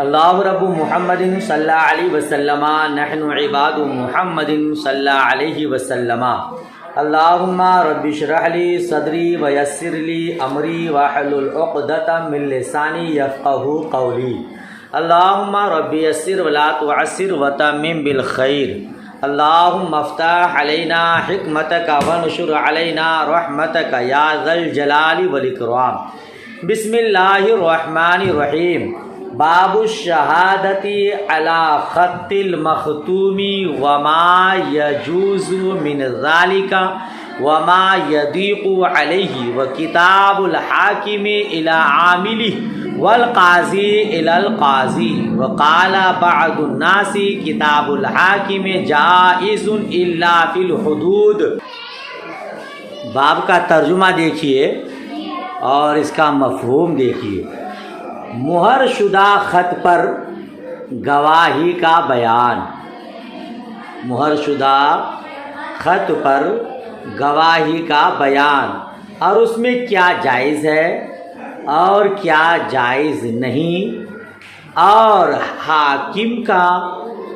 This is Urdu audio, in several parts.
اللہ رب محمد صلی اللہ علیہ وسلم نحن عباد محمد صلی اللہ علیہ وسلم اللہم رب اشرح لی صدری ویسر لی امری واحلل عقدۃ من لسانی یفقہوا قولی اللہم رب یسر ولا تعسر وتمم بالخیر اللہم افتح علینا حکمتک ونشر علینا رحمتک یا ذا الجلال والاکرام۔ بسم اللہ الرحمن الرحیم۔ باب الشہادتی علی خط المختوم وما یجوز من ذالک وما یضیق علیہ وکتاب الحاکم الی عاملہ والقاضی الی القاضی وقال بعض الناس کتاب الحاکم جائز الا فی الحدود۔ باب کا ترجمہ دیکھیے اور اس کا مفہوم دیکھیے۔ مہر شدہ خط پر گواہی کا بیان۔ مہر شدہ خط پر گواہی کا بیان اور اس میں کیا جائز ہے اور کیا جائز نہیں، اور حاکم کا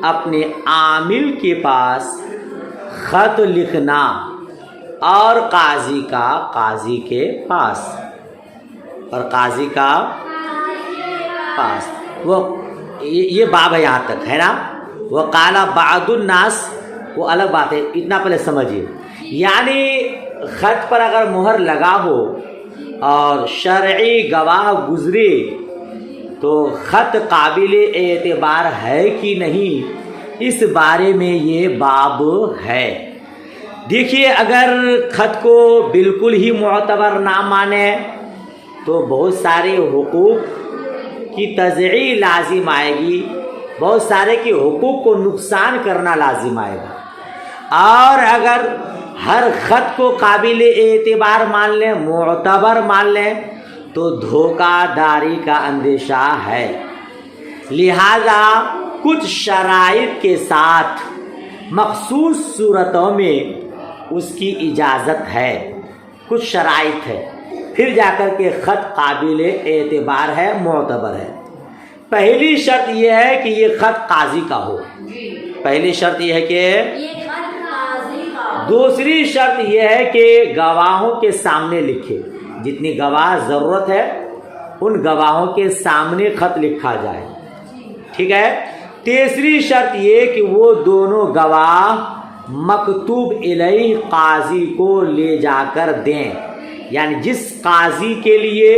اپنے عامل کے پاس خط لکھنا اور قاضی کا قاضی کے پاس اور قاضی کا پاس۔ وہ یہ باب ہے، یہاں تک ہے نا۔ وہ قال بعض الناس، وہ الگ بات ہے، اتنا پہلے سمجھیے۔ یعنی خط پر اگر مہر لگا ہو اور شرعی گواہ گزرے تو خط قابل اعتبار ہے کہ نہیں، اس بارے میں یہ باب ہے۔ دیکھیے، اگر خط کو بالکل ہی معتبر نہ مانے تو بہت سارے حقوق کی تضییع لازم آئے گی، بہت سارے کے حقوق کو نقصان کرنا لازم آئے گا۔ اور اگر ہر خط کو قابل اعتبار مان لیں، معتبر مان لیں، تو دھوکہ داری کا اندیشہ ہے۔ لہذا کچھ شرائط کے ساتھ مخصوص صورتوں میں اس کی اجازت ہے، کچھ شرائط ہے، پھر جا کر کے خط قابل اعتبار ہے، معتبر ہے۔ پہلی شرط یہ ہے کہ یہ خط قاضی کا ہو، پہلی شرط یہ ہے کہ دوسری شرط یہ ہے کہ گواہوں کے سامنے لکھے، جتنی گواہ ضرورت ہے ان گواہوں کے سامنے خط لکھا جائے، ٹھیک ہے۔ تیسری شرط یہ کہ وہ دونوں گواہ مکتوب الیہ قاضی کو لے جا کر دیں، یعنی جس قاضی کے لیے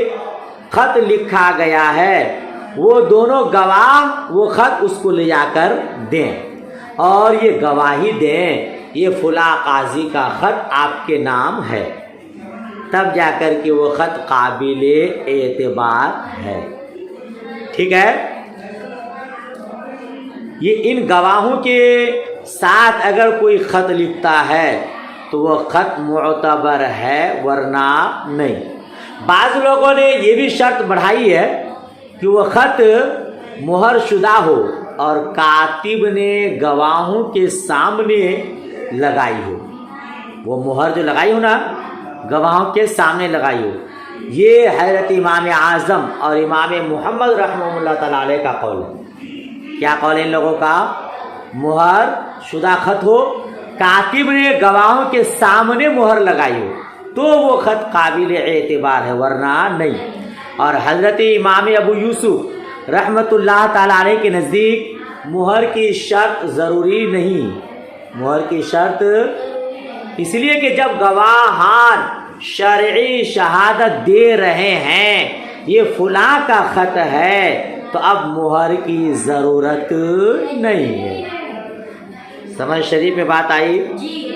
خط لکھا گیا ہے وہ دونوں گواہ وہ خط اس کو لے جا کر دیں اور یہ گواہی دیں یہ فلاں قاضی کا خط آپ کے نام ہے، تب جا کر کے وہ خط قابل اعتبار ہے، ٹھیک ہے۔ یہ ان گواہوں کے ساتھ اگر کوئی خط لکھتا ہے تو وہ خط معتبر ہے، ورنہ نہیں۔ بعض لوگوں نے یہ بھی شرط بڑھائی ہے کہ وہ خط مہر شدہ ہو اور کاتب نے گواہوں کے سامنے لگائی ہو، وہ مہر جو لگائی ہو نا گواہوں کے سامنے لگائی ہو۔ یہ حضرت امام اعظم اور امام محمد رحمہ اللہ تعالیٰ علیہ کا قول ہے۔ کیا قول ہے ان لوگوں کا؟ مہر شدہ خط ہو، کاتب نے گواہوں کے سامنے مہر لگائی ہو تو وہ خط قابل اعتبار ہے، ورنہ نہیں۔ اور حضرت امام ابو یوسف رحمۃ اللہ تعالیٰ علیہ کے نزدیک مہر کی شرط ضروری نہیں۔ مہر کی شرط اس لیے کہ جب گواہان شرعی شہادت دے رہے ہیں یہ فلاں کا خط ہے تو اب مہر کی ضرورت نہیں ہے۔ سمجھ شریف میں بات آئی؟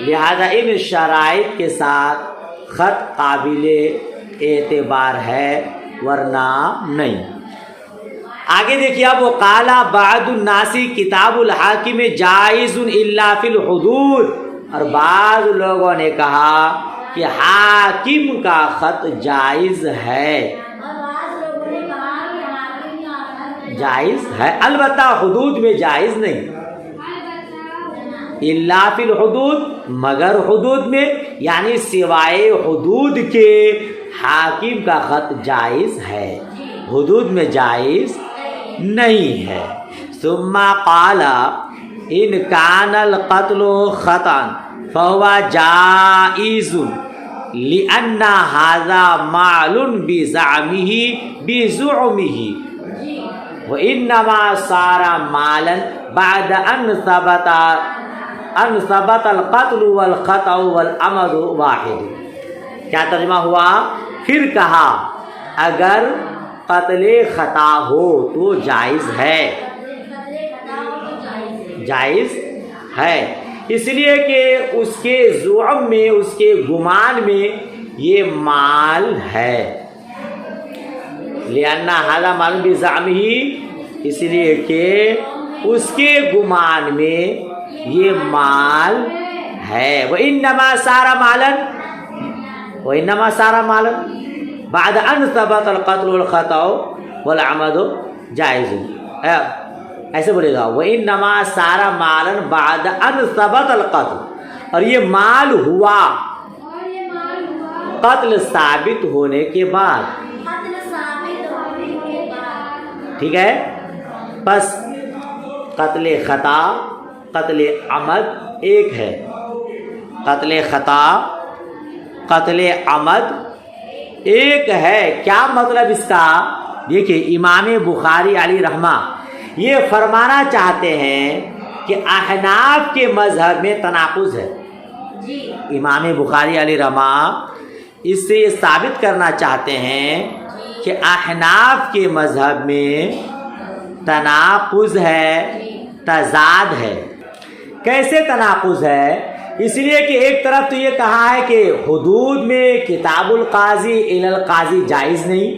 لہذا ان شرائط کے ساتھ خط قابل اعتبار ہے، ورنہ نہیں۔ آگے دیکھیے، اب وقال بعض الناس کتاب الحاکم جائز الا فی الحدود، اور بعض لوگوں نے کہا کہ حاکم کا خط جائز ہے، جائز ہے، البتہ حدود میں جائز نہیں۔ الا فی الحدود، مگر حدود میں، یعنی سوائے حدود کے حاکم کا خط جائز ہے، حدود میں جائز نہیں ہے۔ ثم قال ان کان القتل خطأ فهو جائز لأن هذا معل بزعمه وإنما صار مالا بعد أن ثبت القتل والخطأ والعمد واحد۔ کیا ترجمہ ہوا؟ پھر کہا اگر قتل خطا ہو تو جائز ہے، جائز ہے، اس لیے کہ اس کے زعم میں، اس کے گمان میں یہ مال ہے۔ لأن هذا مال بزعمه، اس لیے کہ اس کے گمان میں یہ مال ہے۔ وإنما صار مالا، وإنما صار مالا بعد ان ثبت القتل والخطأ والعمد جائز، ایسے بولے گا وإنما صار مالا بعد ان ثبت القتل، اور یہ مال ہوا قتل ثابت ہونے کے بعد، ٹھیک ہے۔ بس قتل خطا قتل عمد ایک ہے، قتل خطا قتل عمد ایک ہے۔ کیا مطلب اس کا؟ دیکھیے امام بخاری علیہ رحمہ یہ فرمانا چاہتے ہیں کہ احناف کے مذہب میں تناقض ہے۔ امام بخاری علیہ رحمہ اس سے یہ ثابت کرنا چاہتے ہیں کہ احناف کے مذہب میں تناقض ہے، تضاد ہے۔ کیسے تناقض ہے؟ اس لیے کہ ایک طرف تو یہ کہا ہے کہ حدود میں کتاب القاضی الی القاضی جائز نہیں،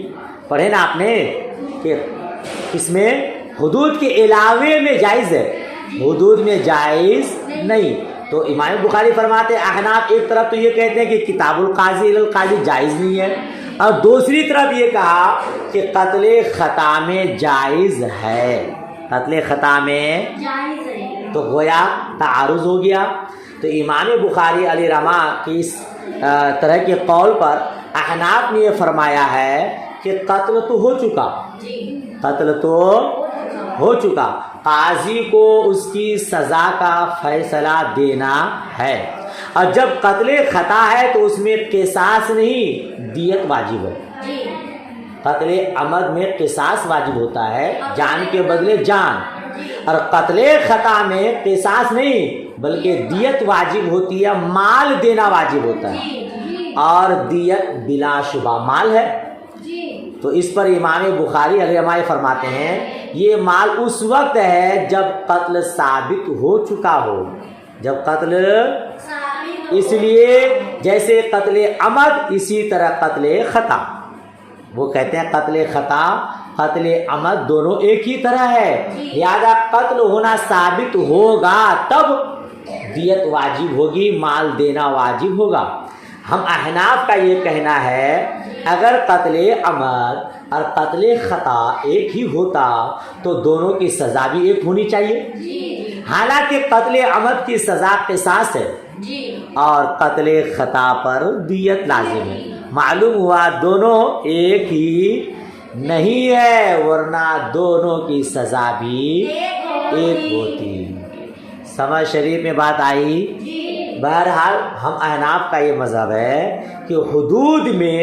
پڑھے نا آپ نے کہ اس میں حدود کے علاوے میں جائز ہے، حدود میں جائز نہیں۔ تو امام بخاری فرماتے ہیں احناف ایک طرف تو یہ کہتے ہیں کہ کتاب القاضی الی القاضی جائز نہیں ہے، اور دوسری طرف یہ کہا کہ قتل خطا میں جائز ہے، قتل خطا میں جائز ہے، تو گویا تعارض ہو گیا۔ تو امام بخاری علیہ رحمہ کی اس طرح کے قول پر احناف نے یہ فرمایا ہے کہ قتل تو ہو چکا، قتل تو ہو چکا، قاضی کو اس کی سزا کا فیصلہ دینا ہے، اور جب قتل خطا ہے تو اس میں قصاص نہیں دیت واجب ہے۔ قتل عمد میں قصاص واجب ہوتا ہے، جان کے بدلے جان، اور قتل خطا میں قصاص نہیں بلکہ دیت واجب ہوتی ہے، مال دینا واجب ہوتا ہے، اور دیت بلا شبہ مال ہے۔ تو اس پر امام بخاری علیہ رحمہ فرماتے ہیں یہ مال اس وقت ہے جب قتل ثابت ہو چکا ہو، جب قتل، اس لیے جیسے قتل عمد اسی طرح قتل خطا، وہ کہتے ہیں قتل خطا قتل عمد دونوں ایک ہی طرح ہے، لہذا قتل ہونا ثابت ہوگا تب دیت واجب ہوگی، مال دینا واجب ہوگا۔ ہم احناف کا یہ کہنا ہے اگر قتل عمد اور قتل خطا ایک ہی ہوتا تو دونوں کی سزا بھی ایک ہونی چاہیے، حالانکہ قتل عمد کی سزا قصاص ہے اور قتل خطا پر دیت لازم ہے۔ معلوم ہوا دونوں ایک ہی نہیں ہے، ورنہ دونوں کی سزا بھی ایک ہوتی۔ سمجھ شریف میں بات آئی؟ بہرحال ہم احناف کا یہ مذہب ہے کہ حدود میں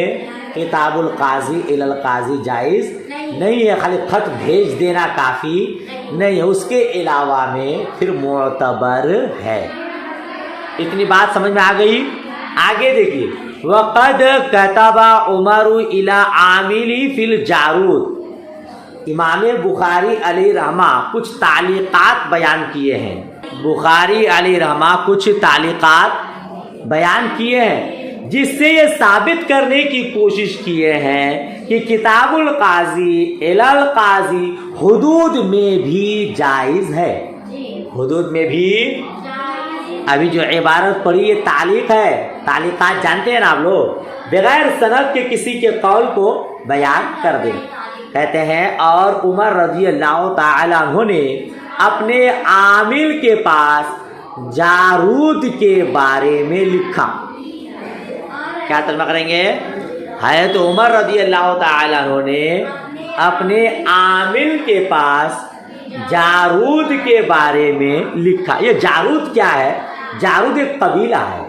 کتاب القاضی الی القاضی جائز نہیں ہے، خالی خط بھیج دینا کافی نہیں ہے، اس کے علاوہ میں پھر معتبر ہے۔ اتنی بات سمجھ میں آ گئی؟ آگے دیکھیے وقد کتب عمر الی عاملی فی الجارود، امام بخاری علیہ رحمہ کچھ تعلیقات بیان کیے ہیں، بخاری علیہ رحمہ کچھ تعلیقات بیان کیے ہیں جس سے یہ ثابت کرنے کی کوشش کیے ہیں کہ کتاب القاضی الی القاضی حدود میں بھی جائز ہے، حدود میں بھی۔ ابھی جو عبارت پڑھی یہ تعلیق ہے، تعلیقات جانتے ہیں نا آپ لوگ، بغیر سند کے کسی کے قول کو بیان کر دیں۔ کہتے ہیں اور عمر رضی اللہ تعالی عنہ نے اپنے عامل کے پاس جارود کے بارے میں لکھا۔ کیا ترجمہ کریں گے؟ حضرت عمر رضی اللہ تعالی عنہ نے اپنے عامل کے پاس جارود کے بارے میں لکھا. یہ جارود کیا ہے؟ جارود ایک قبیلہ ہے.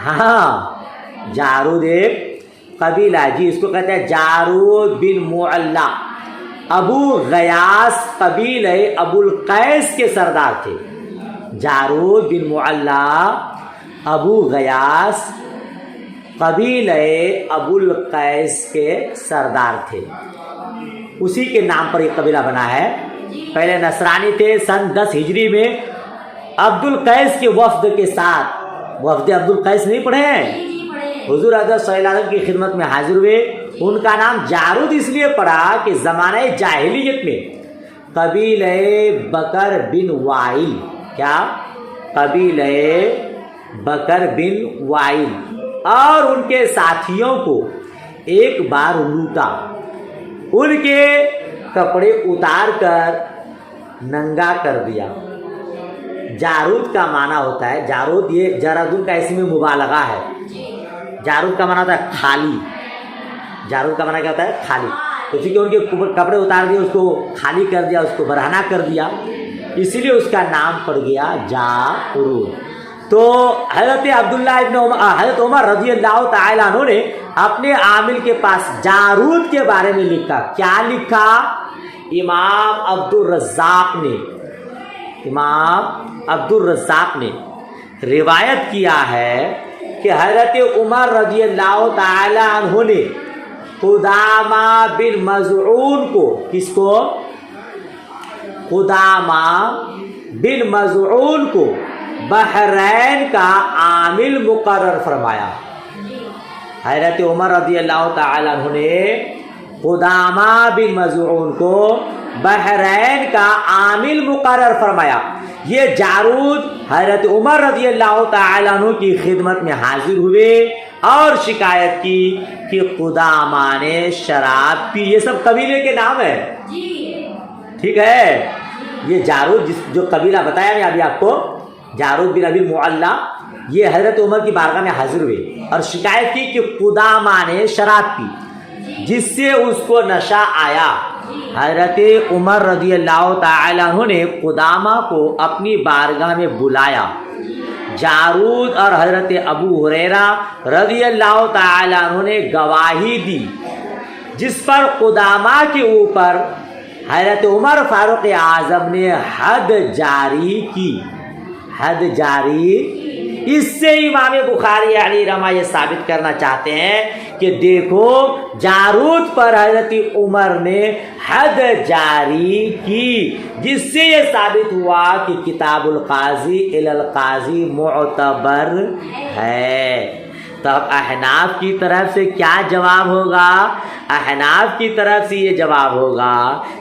ہاں جارود ایک قبیلہ ہے جی. اس کو کہتے ہیں جارود بن معلا. ابو غیاس قبیلہ ابو القیس کے سردار تھے. جارود بن معلا ابو غیاس قبیلہ ابو القیس کے سردار تھے. اسی کے نام پر یہ قبیلہ بنا ہے. پہلے نصرانی تھے. سن 10 ہجری میں عبد القیس کے وفد کے ساتھ, وفد عبد القیس نہیں پڑھے ہیں, حضور حضرت صلی اللہ علیہ وسلم کی خدمت میں حاضر ہوئے. ان کا نام جارود اس لیے پڑا کہ زمانہ جاہلیت میں قبیلہ بکر بن وائل, کیا قبیلہ بکر بن وائل اور ان کے ساتھیوں کو ایک بار لوٹا. ان کے کپڑے اتار کر ننگا کر دیا. جارود کا معنی ہوتا ہے, جارود یہ جرادون کا اسم مبالغہ ہے. جارود کا معنی ہوتا ہے خالی. جارود کا معنی کیا ہوتا ہے؟ خالی. اسی کہ ان کے کپڑے اتار دیے, اس کو خالی کر دیا, اس کو برہنہ کر دیا, اسی لیے اس کا نام پڑ گیا جارود. تو حضرت حضرت عمر رضی اللہ تعالیٰ عنہ نے اپنے عامل کے پاس جارود کے بارے میں لکھا. کیا لکھا؟ امام عبد الرزاق نے روایت کیا ہے کہ حضرت عمر رضی اللہ تعالیٰ عنہ نے قدامہ بن مزعون کو, کس کو؟ قدامہ بن مزعون کو بحرین کا عامل مقرر فرمایا. حضرت عمر رضی اللہ تعالیٰ عنہ نے قدامہ بن مزعون کو بحرین کا عامل مقرر فرمایا. یہ جارود حضرت عمر رضی اللہ تعالیٰ عنہ کی خدمت میں حاضر ہوئے اور شکایت کی کہ قدامہ نے شراب پی. یہ سب قبیلے کے نام ہیں, ٹھیک ہے. یہ جارود جو قبیلہ بتایا میں ابھی آپ کو, جارود بن ابی معلا, یہ حضرت عمر کی بارگاہ میں حاضر ہوئے اور شکایت کی کہ قدامہ نے شراب پی جس سے اس کو نشہ آیا. حضرت عمر رضی اللہ تعالیٰ عنہ نے قدامہ کو اپنی بارگاہ میں بلایا. جارود اور حضرت ابو ہریرہ رضی اللہ تعالیٰ عنہ نے گواہی دی, جس پر قدامہ کے اوپر حضرت عمر فاروق اعظم نے حد جاری کی. حد جاری. اس سے امام بخاری علیہ رحمہ یہ ثابت کرنا چاہتے ہیں کہ دیکھو جارود پر حضرت عمر نے حد جاری کی, جس سے یہ ثابت ہوا کہ کتاب القاضی الی القاضی معتبر ہے. تب احناف کی طرف سے کیا جواب ہوگا؟ احناف کی طرف سے یہ جواب ہوگا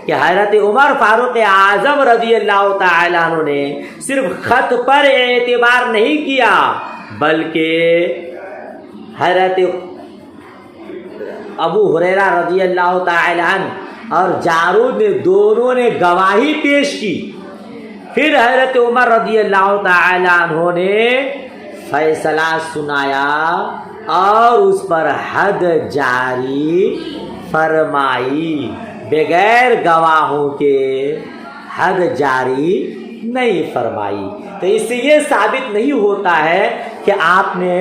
کہ حضرت عمر فاروق اعظم رضی اللہ تعالیٰ عنہ نے صرف خط پر اعتبار نہیں کیا, بلکہ حضرت ابو ہریرہ رضی اللہ تعالیٰ عنہ اور جارود نے دونوں نے گواہی پیش کی. پھر حضرت عمر رضی اللہ تعالیٰ عنہ نے فیصلہ سنایا اور اس پر حد جاری فرمائی. بغیر گواہوں کے حد جاری نہیں فرمائی. تو اس سے یہ ثابت نہیں ہوتا ہے کہ آپ نے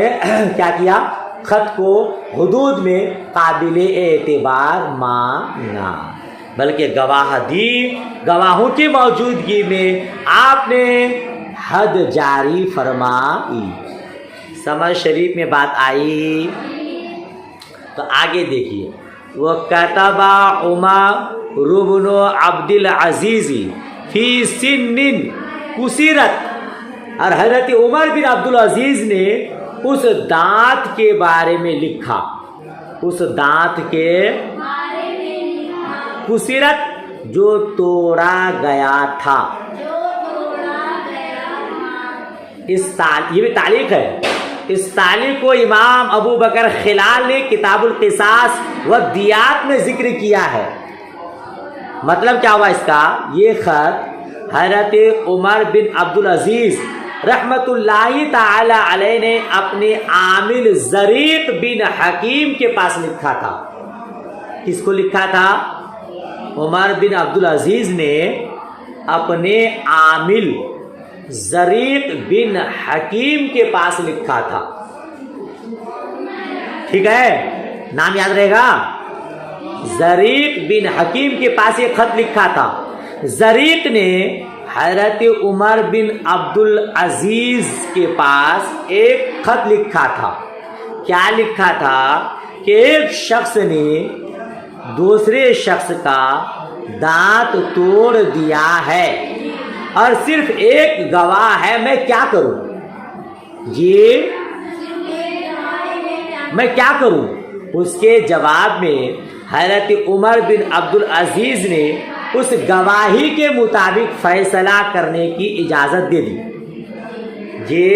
کیا کیا, خط کو حدود میں قابل اعتبار مانا, بلکہ گواہ دی, گواہوں کی موجودگی میں آپ نے حد جاری فرمائی. سمجھ شریف میں بات آئی؟ تو آگے دیکھیے. وَكَتَبَ عُمَرُ بْنُ عَبْدِ الْعَزِيزِ فِي سِنٍّ كُسِرَتْ. اور حضرت عمر بن عبد العزیز نے اس دانت کے بارے میں لکھا, اس دانت کے کسرت جو توڑا گیا تھا. یہ بھی تعلیق ہے. اس تعلیق کو امام ابو بکر خلال نے کتاب القصاص و دیات میں ذکر کیا ہے. مطلب کیا ہوا اس کا؟ یہ خط حضرت عمر بن عبد العزیز رحمت اللہ تعالی علیہ نے اپنے عامل زریق بن حکیم کے پاس لکھا تھا. کس کو لکھا تھا؟ عمر بن عبدالعزیز نے اپنے عامل زریق بن حکیم کے پاس لکھا تھا. ٹھیک ہے, نام یاد رہے گا. زریق بن حکیم کے پاس ایک خط لکھا تھا. زریق نے حضرت عمر بن عبدالعزیز کے پاس ایک خط لکھا تھا. کیا لکھا تھا کہ ایک شخص نے دوسرے شخص کا دانت توڑ دیا ہے اور صرف ایک گواہ ہے, میں کیا کروں؟ جی میں کیا کروں؟ اس کے جواب میں حضرت عمر بن عبدالعزیز نے اس گواہی کے مطابق فیصلہ کرنے کی اجازت دے دی. جی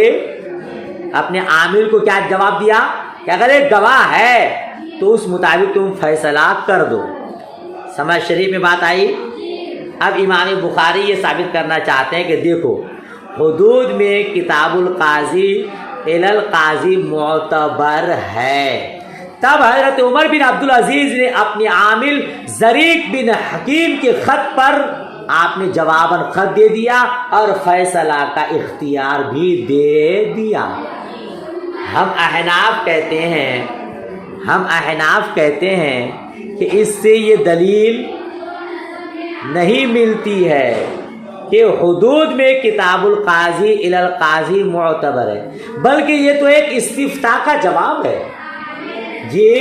اپنے عامل کو کیا جواب دیا کہ اگر ایک گواہ ہے تو اس مطابق تم فیصلہ کر دو. سمجھ شریف میں بات آئی. اب امام بخاری یہ ثابت کرنا چاہتے ہیں کہ دیکھو حدود میں کتاب القاضی الی القاضی معتبر ہے. تب حضرت عمر بن عبدالعزیز نے اپنے عامل زریق بن حکیم کے خط پر آپ نے جواباً خط دے دیا اور فیصلہ کا اختیار بھی دے دیا. ہم احناف کہتے ہیں کہ اس سے یہ دلیل نہیں ملتی ہے کہ حدود میں کتاب القاضی الی القاضی معتبر ہے, بلکہ یہ تو ایک استفتاء کا جواب ہے. جی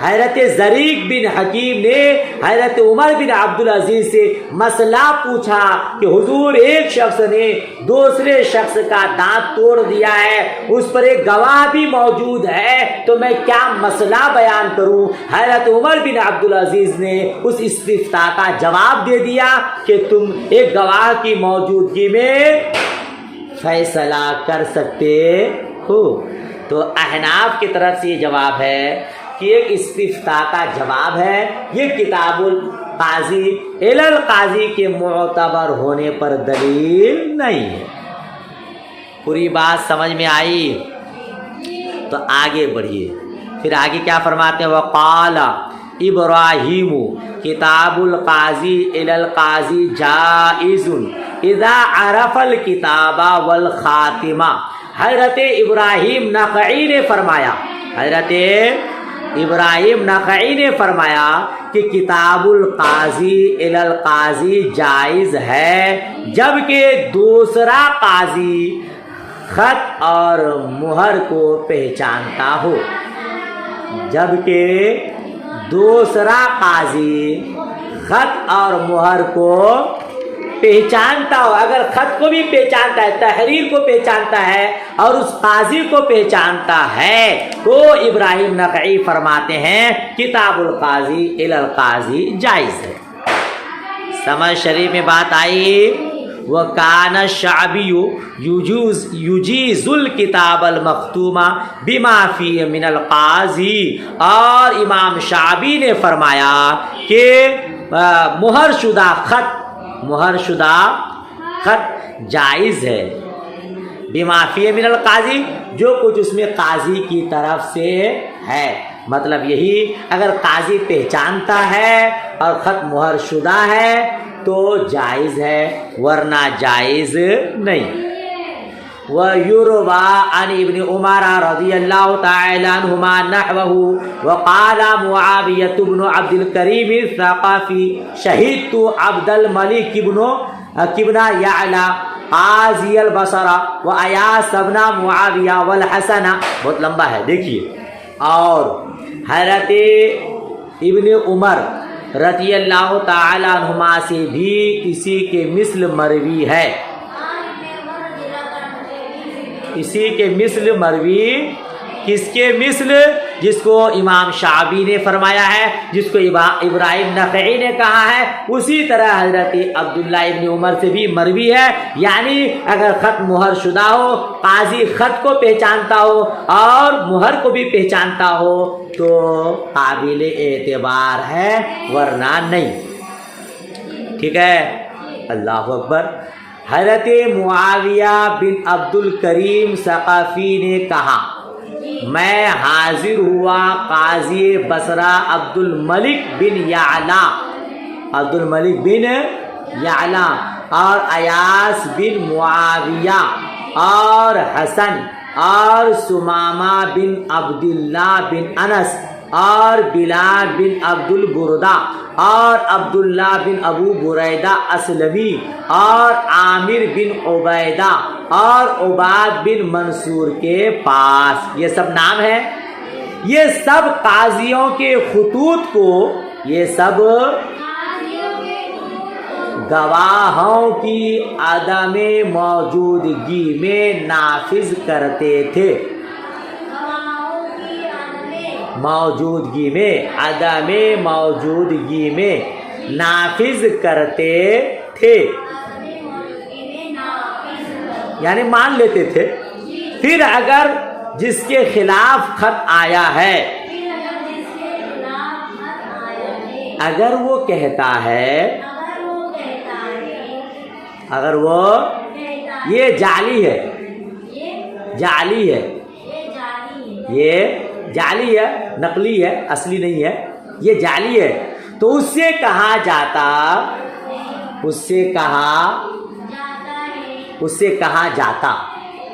حضرت زریق بن حکیم نے حضرت عمر بن عبدالعزیز سے مسئلہ پوچھا کہ حضور ایک شخص نے دوسرے شخص کا دانت توڑ دیا ہے, اس پر ایک گواہ بھی موجود ہے, تو میں کیا مسئلہ بیان کروں؟ حضرت عمر بن عبدالعزیز نے اس استفتاء کا جواب دے دیا کہ تم ایک گواہ کی موجودگی میں فیصلہ کر سکتے ہو. تو احناف کی طرف سے یہ جواب ہے کہ ایک استفتاء کا جواب ہے, یہ کتاب القاضی الی القاضی کے معتبر ہونے پر دلیل نہیں ہے. پوری بات سمجھ میں آئی؟ تو آگے بڑھیے. پھر آگے کیا فرماتے ہیں؟ وقال ابراہیم کتاب القاضی الی القاضی جائز اذا عرف الکتاب والخاتمہ. حضرت ابراہیم نخعی نے فرمایا کہ کتاب القاضی الی القاضی جائز ہے جبکہ دوسرا قاضی خط اور مہر کو پہچانتا ہو. جبکہ دوسرا قاضی خط اور مہر کو پہچانتا ہو. اگر خط کو بھی پہچانتا ہے, تحریر کو پہچانتا ہے اور اس قاضی کو پہچانتا ہے, تو ابراہیم نخعی فرماتے ہیں کتاب القاضی الی القاضی جائز ہے. سمجھ شریف میں بات آئی. وَكَانَ الشَّعْبِيُّ يُجِيزُ الْكِتَابَ الْمَخْتُومَ بِمَا فِيهِ مِنَ الْقَاضِي. اور امام شعبی نے فرمایا کہ مہر شدہ خط جائز ہے. بما فیہ من القاضی, جو کچھ اس میں قاضی کی طرف سے ہے. مطلب یہی, اگر قاضی پہچانتا ہے اور خط مہر شدہ ہے تو جائز ہے, ورنہ جائز نہیں. وَيُرْوَى عَنْ ابن عمر رضی اللہ تعالی عنہما نحوه وقال معاویة بن عبد الکریم الثقفی شہدت عبد الملک ابن یعلا قاضی البصرہ وایاس بن معاویہ والحسن. بہت لمبا ہے, دیکھیے. اور حضرت ابن عمر رضی اللہ تعالی عنہما سے بھی اسی کے مثل مروی ہے. اسی کے مثل مروی, کس کے مثل؟ جس کو امام شعبی نے فرمایا ہے, جس کو ابراہیم نخعی نے کہا ہے, اسی طرح حضرت عبداللہ ابن عمر سے بھی مروی ہے. یعنی اگر خط مہر شدہ ہو, قاضی خط کو پہچانتا ہو اور مہر کو بھی پہچانتا ہو تو قابل اعتبار ہے, ورنہ نہیں. ٹھیک ہے, اللہ اکبر. حضرت معاویہ بن عبد الکریم ثقفی نے کہا میں حاضر ہوا قاضی بصرہ عبد الملک بن یعلا عبد الملک بن یعلا اور ایاس بن معاویہ اور حسن اور سمامہ بن عبداللہ بن انس اور بلال بن عبد البردہ اور عبداللہ بن ابو بریدہ اسلمی اور عامر بن عبیدہ اور عباد بن منصور کے پاس. یہ سب نام ہیں. یہ سب قاضیوں کے خطوط کو یہ سب گواہوں کی عدم موجودگی میں نافذ کرتے تھے. موجودگی میں عدم موجودگی میں نافذ کرتے تھے یعنی مان لیتے تھے. پھر اگر جس کے خلاف خط آیا ہے اگر وہ کہتا ہے اگر وہ یہ جعلی ہے جعلی ہے یہ جعلی ہے نقلی ہے اصلی نہیں ہے یہ جعلی ہے تو اس سے کہا جاتا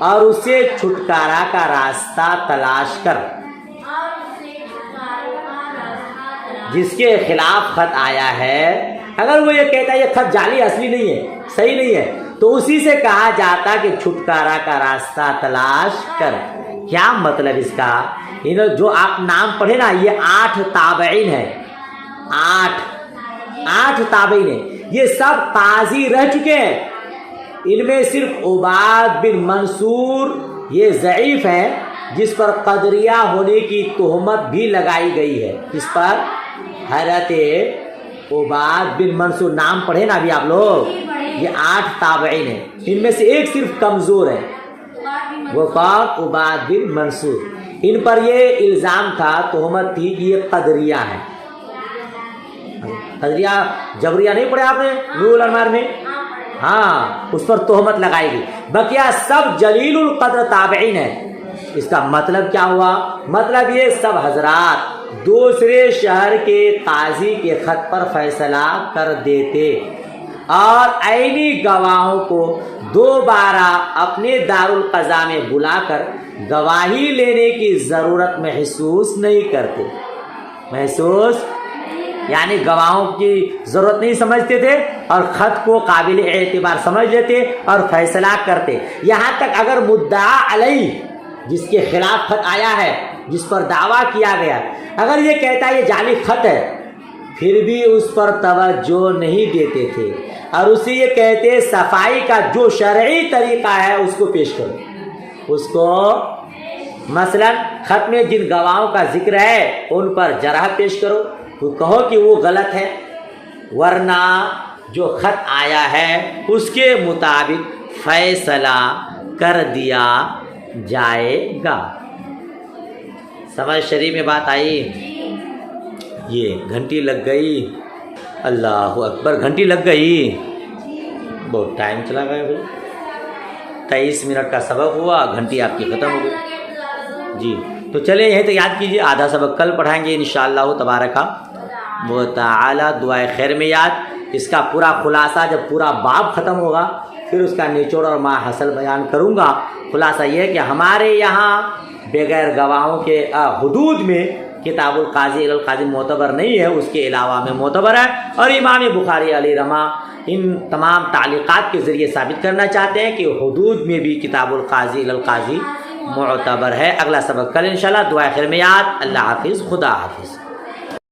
اور اس سے چھٹکارا کا راستہ تلاش کر. جس کے خلاف خط آیا ہے اگر وہ یہ کہتا ہے یہ خط جعلی اصلی نہیں ہے صحیح نہیں ہے تو اسی سے کہا جاتا کہ چھٹکارا کا راستہ تلاش کر. کیا مطلب اس کا؟ جو آپ نام پڑھے نا یہ 8 تابعین ہیں. 8 تابعین ہیں. یہ سب قاضی رہ چکے ہیں. ان میں صرف عباد بن منصور یہ ضعیف ہیں جس پر قدریہ ہونے کی تہمت بھی لگائی گئی ہے. اس پر حضرت عباد بن منصور نام پڑھے نا ابھی آپ لوگ یہ 8 تابعین ہیں. ان میں سے ایک صرف کمزور ہے وہ کون؟ عباد بن منصور. ان پر یہ الزام تھا تہمت تھی کہ یہ قدریہ ہے. قدریہ جبریہ نہیں پڑھے آپ نے نور الانوار میں؟ ہاں اس پر تہمت لگائی گئی. بقیہ سب جلیل القدر تابعین ہیں. اس کا مطلب کیا ہوا؟ مطلب یہ سب حضرات دوسرے شہر کے قاضی کے خط پر فیصلہ کر دیتے اور عینی گواہوں کو دوبارہ اپنے دارالقضاء میں بلا کر گواہی لینے کی ضرورت محسوس نہیں کرتے. محسوس یعنی گواہوں کی ضرورت نہیں سمجھتے تھے اور خط کو قابل اعتبار سمجھ لیتے اور فیصلہ کرتے. یہاں تک اگر مدعا علیہ جس کے خلاف خط آیا ہے جس پر دعویٰ کیا گیا اگر یہ کہتا ہے یہ جعلی خط ہے پھر بھی اس پر توجہ نہیں دیتے تھے اور اسے یہ کہتے صفائی کا جو شرعی طریقہ ہے اس کو پیش کرو. اس کو مثلا خط میں جن گواہوں کا ذکر ہے ان پر جرح پیش کرو تو کہو کہ وہ غلط ہے ورنہ جو خط آیا ہے اس کے مطابق فیصلہ کر دیا جائے گا. سمجھ شریف میں بات آئی؟ یہ گھنٹی لگ گئی. اللہ اکبر گھنٹی لگ گئی. بہت ٹائم چلا گیا بھائی. 23 منٹ کا سبق ہوا گھنٹی آپ کی ختم ہو گئی. جی تو چلیں یہیں تو یاد کیجیے آدھا سبق کل پڑھائیں گے انشاءاللہ تبارک و تعالی. دعائے خیر میں یاد. اس کا پورا خلاصہ جب پورا باب ختم ہوگا پھر اس کا نچوڑ اور ما حاصل بیان کروں گا. خلاصہ یہ ہے کہ ہمارے یہاں بغیر گواہوں کے حدود میں کتاب القاضی القاضی معتبر نہیں ہے اس کے علاوہ میں معتبر ہے اور امام بخاری علیہ رحمہ ان تمام تعلیقات کے ذریعے ثابت کرنا چاہتے ہیں کہ حدود میں بھی کتاب القاضی القاضی معتبر ہے. اگلا سبق کل انشاءاللہ. دعائے خیر میں یاد. اللہ حافظ. خدا حافظ.